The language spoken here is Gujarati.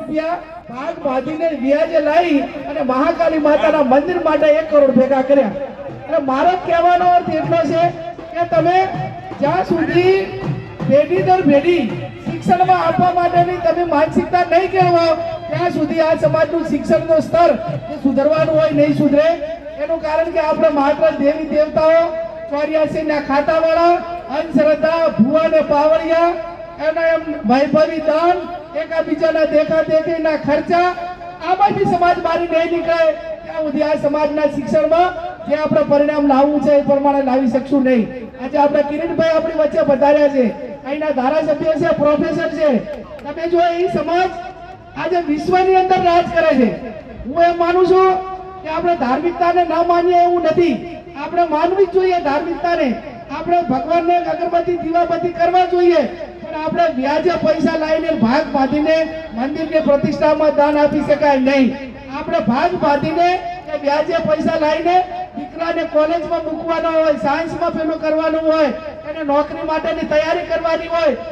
રૂપિયા ભાગ બાંધીને વ્યાજે લાવી અને મહાકાળી માતાના મંદિર માટે 1 કરોડ ભેગા કર્યા. એટલે મારો કહેવાનો અર્થ એટલો છે કે તમે જ્યાં સુધી પેઢી દર પેઢી શિક્ષણમાં આપવા માટેની તમે માનસિકતા નહીં કેળવો ત્યાં સુધી આ સમાજનું શિક્ષણનું સ્તર સુધરવાનું હોય નહીં સુધરે. એનું કારણ કે આપણે માત્ર દેવી દેવતાઓ 84 ના ખાતાવાળા અંધશ્રદ્ધા ભુવા ને પાવડિયા એના એમ વૈભવી દાન એકાબીજાના દેખાદેખીના ખર્ચા આમાંથી સમાજ બારી નહીં નીકળે ત્યાં સુધી આ સમાજના શિક્ષણમાં જે આપણે પરિણામ લાવવું છે એ પ્રમાણે લાવી શકશું નહીં. આજે આપણે કિરીટભાઈ આપણી વચ્ચે પધાર્યા છે, અહીંના ધારાસભ્ય છે, પ્રોફેસર છે. તમે જો એ સમાજ આજે વિશ્વની અંદર રાજ કરે છે. હું એમ માનું છું કે આપણે ધાર્મિકતાને ના માનીએ એવું નથી, આપણે માનવી જ જોઈએ ધાર્મિકતાને. આપણે ભગવાનને અગરબત્તી દીવાબત્તી કરવા જોઈએ, પણ આપણે વ્યાજે પૈસા લાવીને ભાગ બાંધીને મંદિરની પ્રતિષ્ઠામાં દાન આપી શકાય નહીં. આપણે ભાગ બાંધીને કે વ્યાજે પૈસા લાવીને દીકરાને કોલેજમાં મૂકવાનો હોય, સાયન્સમાં પેલું કરવાનું હોય, એને નોકરી માટેની તૈયારી કરવાની હોય,